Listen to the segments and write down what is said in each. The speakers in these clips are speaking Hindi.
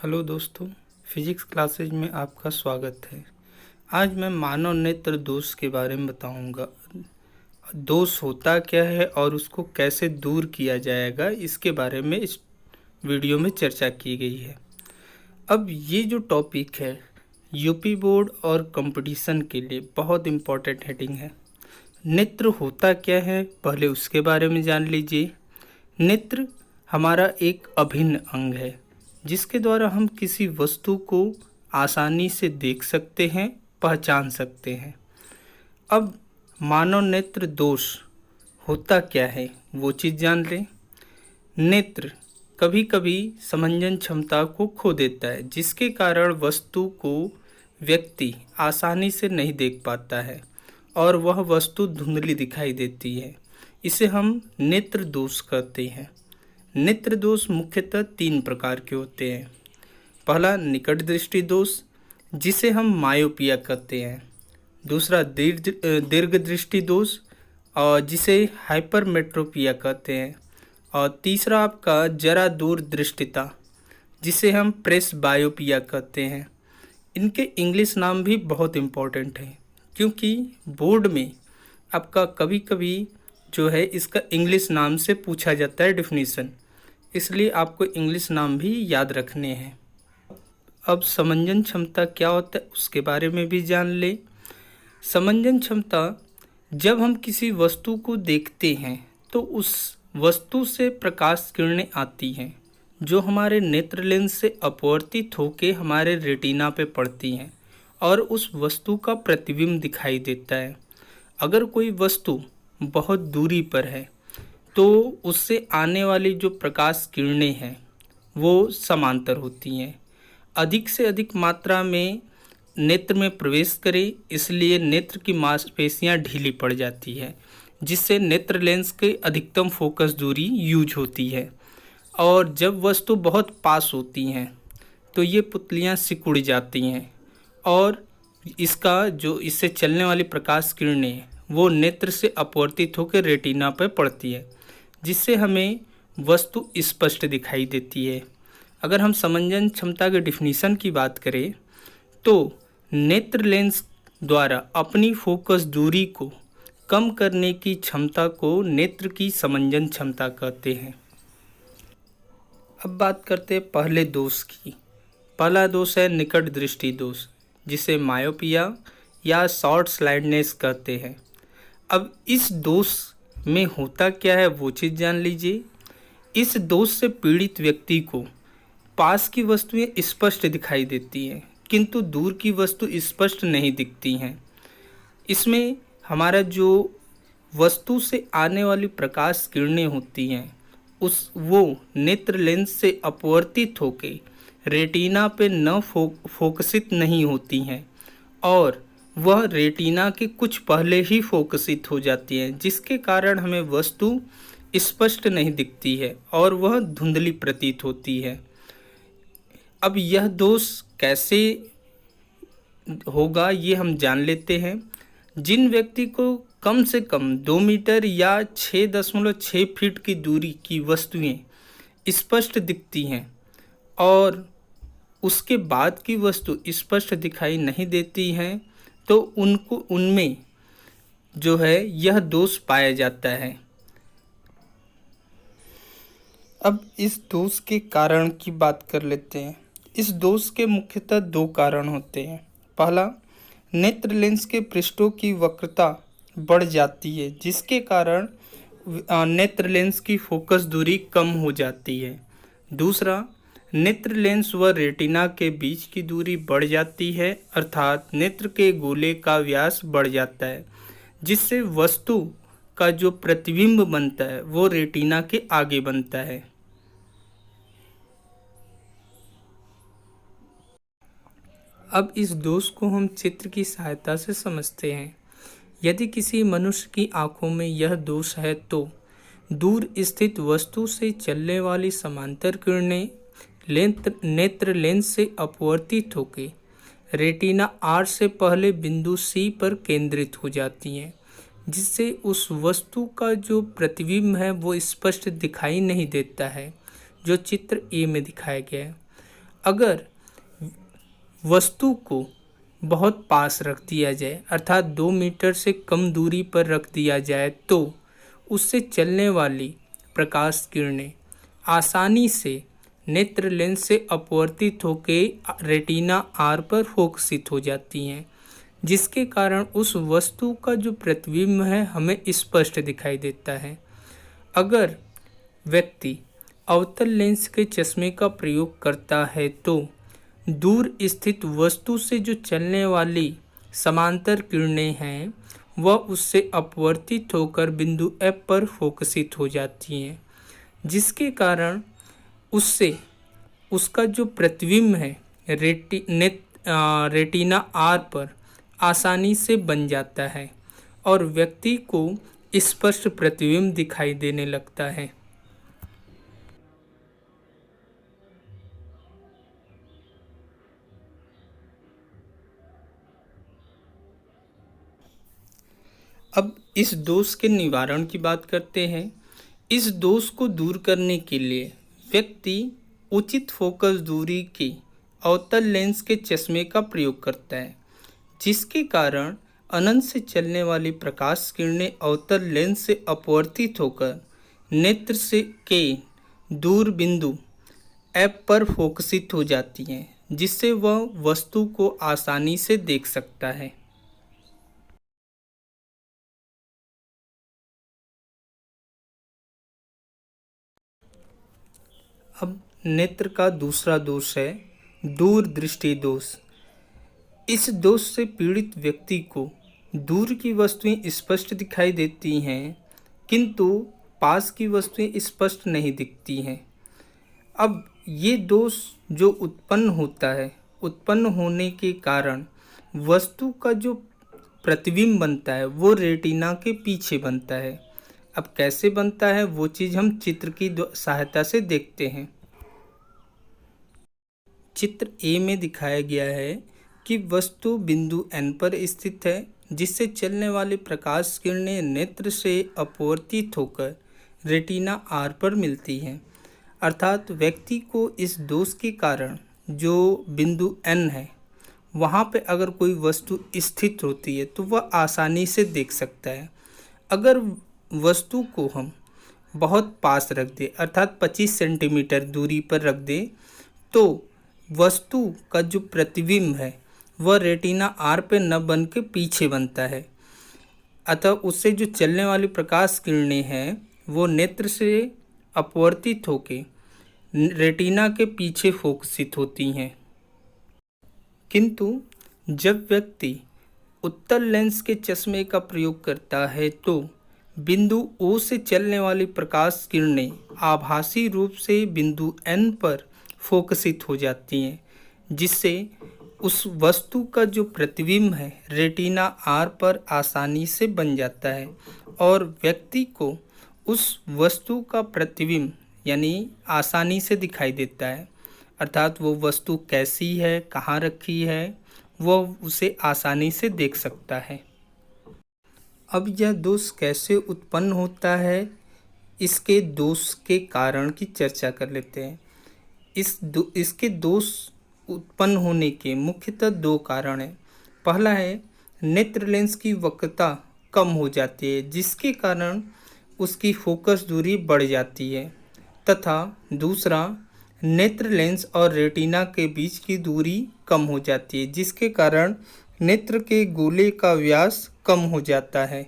हेलो दोस्तों, फिजिक्स क्लासेज में आपका स्वागत है। आज मैं मानव नेत्र दोष के बारे में बताऊंगा। दोष होता क्या है और उसको कैसे दूर किया जाएगा, इसके बारे में इस वीडियो में चर्चा की गई है। अब ये जो टॉपिक है यूपी बोर्ड और कंपटीशन के लिए बहुत इम्पोर्टेंट हेडिंग है। नेत्र होता क्या है, पहले उसके बारे में जान लीजिए। नेत्र हमारा एक अभिन्न अंग है जिसके द्वारा हम किसी वस्तु को आसानी से देख सकते हैं, पहचान सकते हैं। अब मानव नेत्र दोष होता क्या है वो चीज़ जान लें। नेत्र कभी कभी समंजन क्षमता को खो देता है जिसके कारण वस्तु को व्यक्ति आसानी से नहीं देख पाता है और वह वस्तु धुंधली दिखाई देती है। इसे हम नेत्र दोष कहते हैं। नेत्र दोष मुख्यतः 3 प्रकार के होते हैं। पहला निकट दृष्टि दोष जिसे हम मायोपिया कहते हैं। दूसरा दीर्घ दृष्टि दोष और जिसे हाइपरमेट्रोपिया कहते हैं। और तीसरा आपका जरा दूर दृष्टिता जिसे हम प्रेस बायोपिया कहते हैं। इनके इंग्लिश नाम भी बहुत इम्पोर्टेंट हैं क्योंकि बोर्ड में आपका कभी कभी जो है इसका इंग्लिश नाम से पूछा जाता है डेफिनेशन, इसलिए आपको इंग्लिश नाम भी याद रखने हैं। अब समंजन क्षमता क्या होता है उसके बारे में भी जान ले। समंजन क्षमता, जब हम किसी वस्तु को देखते हैं तो उस वस्तु से प्रकाश किरणें आती हैं जो हमारे नेत्र लेंस से अपवर्तित होकर हमारे रेटिना पे पड़ती हैं और उस वस्तु का प्रतिबिंब दिखाई देता है। अगर कोई वस्तु बहुत दूरी पर है तो उससे आने वाली जो प्रकाश किरणें हैं वो समांतर होती हैं, अधिक से अधिक मात्रा में नेत्र में प्रवेश करें, इसलिए नेत्र की मांसपेशियां ढीली पड़ जाती है जिससे नेत्र लेंस की अधिकतम फोकस दूरी यूज होती है। और जब वस्तु बहुत पास होती हैं तो ये पुतलियां सिकुड़ जाती हैं और इसका जो इससे चलने वाली प्रकाश किरणें वो नेत्र से अपवर्तित होकर रेटिना पर पड़ती है जिससे हमें वस्तु स्पष्ट दिखाई देती है। अगर हम समंजन क्षमता के डिफिनीशन की बात करें तो नेत्र लेंस द्वारा अपनी फोकस दूरी को कम करने की क्षमता को नेत्र की समंजन क्षमता कहते हैं। अब बात करते हैं पहले दोष की। पहला दोष है निकट दृष्टि दोष जिसे मायोपिया या शॉर्ट साइटेडनेस कहते हैं। अब इस दोष में होता क्या है वो चीज़ जान लीजिए। इस दोष से पीड़ित व्यक्ति को पास की वस्तुएं स्पष्ट दिखाई देती हैं किंतु दूर की वस्तु स्पष्ट नहीं दिखती हैं। इसमें हमारा जो वस्तु से आने वाली प्रकाश किरणें होती हैं वो नेत्र लेंस से अपवर्तित होकर रेटिना पे न फोकसित नहीं होती हैं और वह रेटिना के कुछ पहले ही फोकसित हो जाती है जिसके कारण हमें वस्तु स्पष्ट नहीं दिखती है और वह धुंधली प्रतीत होती है। अब यह दोष कैसे होगा ये हम जान लेते हैं। जिन व्यक्ति को कम से कम 2 मीटर या 6.6 फीट की दूरी की वस्तुएं स्पष्ट दिखती हैं और उसके बाद की वस्तु स्पष्ट दिखाई नहीं देती हैं तो उनमें जो है यह दोष पाया जाता है। अब इस दोष के कारण की बात कर लेते हैं। इस दोष के मुख्यतः 2 कारण होते हैं। पहला, नेत्र लेंस के पृष्ठों की वक्रता बढ़ जाती है जिसके कारण नेत्र लेंस की फोकस दूरी कम हो जाती है। दूसरा, नेत्र लेंस व रेटिना के बीच की दूरी बढ़ जाती है अर्थात नेत्र के गोले का व्यास बढ़ जाता है जिससे वस्तु का जो प्रतिबिंब बनता है वो रेटिना के आगे बनता है। अब इस दोष को हम चित्र की सहायता से समझते हैं। यदि किसी मनुष्य की आंखों में यह दोष है तो दूर स्थित वस्तु से चलने वाली समांतर किरणें नेत्र लेंस से अपवर्तित होकर रेटिना आर से पहले बिंदु सी पर केंद्रित हो जाती हैं जिससे उस वस्तु का जो प्रतिबिंब है वो स्पष्ट दिखाई नहीं देता है जो चित्र ए में दिखाया गया है। अगर वस्तु को बहुत पास रख दिया जाए अर्थात 2 मीटर से कम दूरी पर रख दिया जाए तो उससे चलने वाली प्रकाश किरणें आसानी से नेत्र लेंस से अपवर्तित होकर रेटिना आर पर फोकसित हो जाती हैं, जिसके कारण उस वस्तु का जो प्रतिबिंब है हमें स्पष्ट दिखाई देता है। अगर व्यक्ति अवतल लेंस के चश्मे का प्रयोग करता है तो दूर स्थित वस्तु से जो चलने वाली समांतर किरणें हैं वह उससे अपवर्तित होकर बिंदु एफ पर फोकसित हो जाती हैं, जिसके कारण उससे उसका जो प्रतिबिंब है रेटिना आर पर आसानी से बन जाता है और व्यक्ति को स्पष्ट प्रतिबिंब दिखाई देने लगता है। अब इस दोष के निवारण की बात करते हैं। इस दोष को दूर करने के लिए व्यक्ति उचित फोकस दूरी के अवतल लेंस के चश्मे का प्रयोग करता है, जिसके कारण अनंत से चलने वाली प्रकाश किरणें अवतल लेंस से अपवर्तित होकर नेत्र से के दूर बिंदु एफ पर फोकसित हो जाती हैं, जिससे वह वस्तु को आसानी से देख सकता है। अब नेत्र का दूसरा दोष है दूरदृष्टि दोष। इस दोष से पीड़ित व्यक्ति को दूर की वस्तुएं स्पष्ट दिखाई देती हैं, किंतु पास की वस्तुएं स्पष्ट नहीं दिखती हैं। अब ये दोष जो उत्पन्न होता है, उत्पन्न होने के कारण वस्तु का जो प्रतिबिंब बनता है वो रेटिना के पीछे बनता है। अब कैसे बनता है वो चीज़ हम चित्र की सहायता से देखते हैं। चित्र ए में दिखाया गया है कि वस्तु बिंदु एन पर स्थित है, जिससे चलने वाली प्रकाश किरणें नेत्र से अपवर्तित होकर रेटिना आर पर मिलती हैं। अर्थात व्यक्ति को इस दोष के कारण जो बिंदु एन है वहाँ पे अगर कोई वस्तु स्थित होती है तो वह आसानी से देख सकता है। अगर वस्तु को हम बहुत पास रख दें अर्थात 25 सेंटीमीटर दूरी पर रख दें तो वस्तु का जो प्रतिबिंब है वह रेटिना आर पे न बन के पीछे बनता है। अतः उससे जो चलने वाली प्रकाश किरणें हैं वो नेत्र से अपवर्तित होके रेटिना के पीछे फोकसित होती हैं। किंतु जब व्यक्ति उत्तल लेंस के चश्मे का प्रयोग करता है तो बिंदु ओ से चलने वाली प्रकाश किरणें आभासी रूप से बिंदु एन पर फोकसित हो जाती हैं, जिससे उस वस्तु का जो प्रतिबिंब है रेटिना आर पर आसानी से बन जाता है और व्यक्ति को उस वस्तु का प्रतिबिंब यानी आसानी से दिखाई देता है। अर्थात वो वस्तु कैसी है, कहाँ रखी है, वह उसे आसानी से देख सकता है। अब यह दोष कैसे उत्पन्न होता है, इसके दोष के कारण की चर्चा कर लेते हैं। इसके दोष उत्पन्न होने के मुख्यतः 2 कारण हैं। पहला है नेत्र लेंस की वक्रता कम हो जाती है, जिसके कारण उसकी फोकस दूरी बढ़ जाती है, तथा दूसरा नेत्र लेंस और रेटिना के बीच की दूरी कम हो जाती है, जिसके कारण नेत्र के गोले का व्यास कम हो जाता है।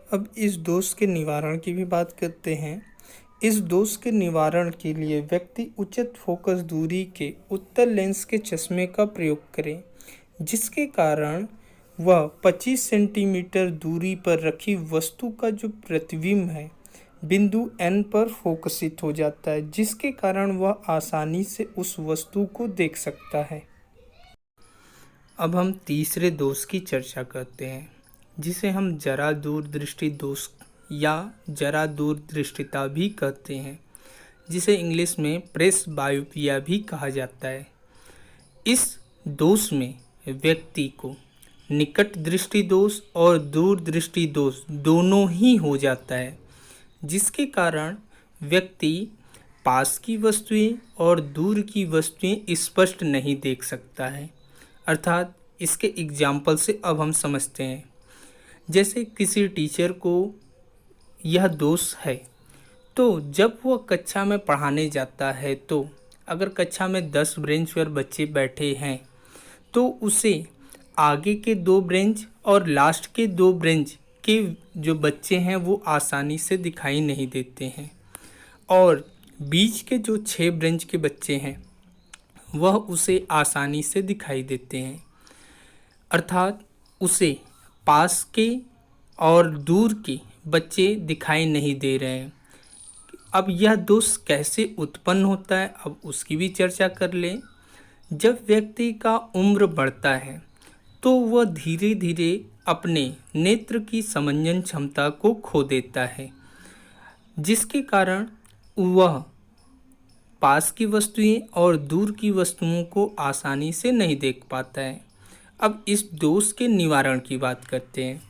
अब इस दोष के निवारण की भी बात करते हैं। इस दोष के निवारण के लिए व्यक्ति उचित फोकस दूरी के उत्तल लेंस के चश्मे का प्रयोग करें, जिसके कारण वह 25 सेंटीमीटर दूरी पर रखी वस्तु का जो प्रतिबिंब है बिंदु एन पर फोकसित हो जाता है, जिसके कारण वह आसानी से उस वस्तु को देख सकता है। अब हम तीसरे दोष की चर्चा करते हैं, जिसे हम जरा दूरदृष्टि दोष या जरा दूरदृष्टिता भी कहते हैं, जिसे इंग्लिश में प्रेस बायोपिया भी कहा जाता है। इस दोष में व्यक्ति को निकट दृष्टि दोष और दूरदृष्टि दोष दोनों ही हो जाता है, जिसके कारण व्यक्ति पास की वस्तुएं और दूर की वस्तुएं स्पष्ट नहीं देख सकता है। अर्थात इसके एग्जाम्पल से अब हम समझते हैं। जैसे किसी टीचर को यह दोष है, तो जब वह कक्षा में पढ़ाने जाता है तो अगर कक्षा में 10 बेंच पर बच्चे बैठे हैं तो उसे आगे के 2 बेंच और लास्ट के 2 बेंच के जो बच्चे हैं वो आसानी से दिखाई नहीं देते हैं, और बीच के जो 6 बेंच के बच्चे हैं वह उसे आसानी से दिखाई देते हैं। अर्थात उसे पास के और दूर के बच्चे दिखाई नहीं दे रहे हैं। अब यह दोष कैसे उत्पन्न होता है, अब उसकी भी चर्चा कर लें। जब व्यक्ति का उम्र बढ़ता है तो वह धीरे धीरे अपने नेत्र की समंजन क्षमता को खो देता है, जिसके कारण वह पास की वस्तुएं और दूर की वस्तुओं को आसानी से नहीं देख पाता है। अब इस दोष के निवारण की बात करते हैं।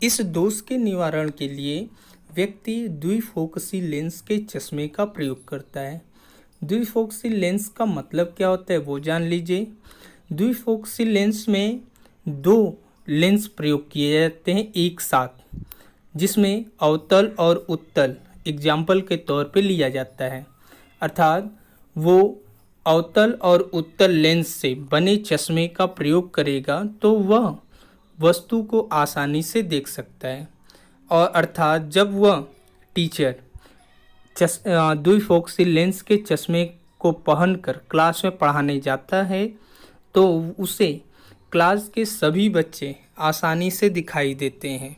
इस दोष के निवारण के लिए व्यक्ति द्विफोकसी लेंस के चश्मे का प्रयोग करता है। द्विफोकसी लेंस का मतलब क्या होता है वो जान लीजिए। द्विफोकसी लेंस में 2 लेंस प्रयोग किए जाते हैं एक साथ, जिसमें अवतल और उत्तल एग्जाम्पल के तौर पे लिया जाता है। अर्थात वो अवतल और उत्तल लेंस से बने चश्मे का प्रयोग करेगा तो वह वस्तु को आसानी से देख सकता है। और अर्थात जब वह टीचर द्विफोकसी लेंस के चश्मे को पहनकर क्लास में पढ़ाने जाता है तो उसे क्लास के सभी बच्चे आसानी से दिखाई देते हैं।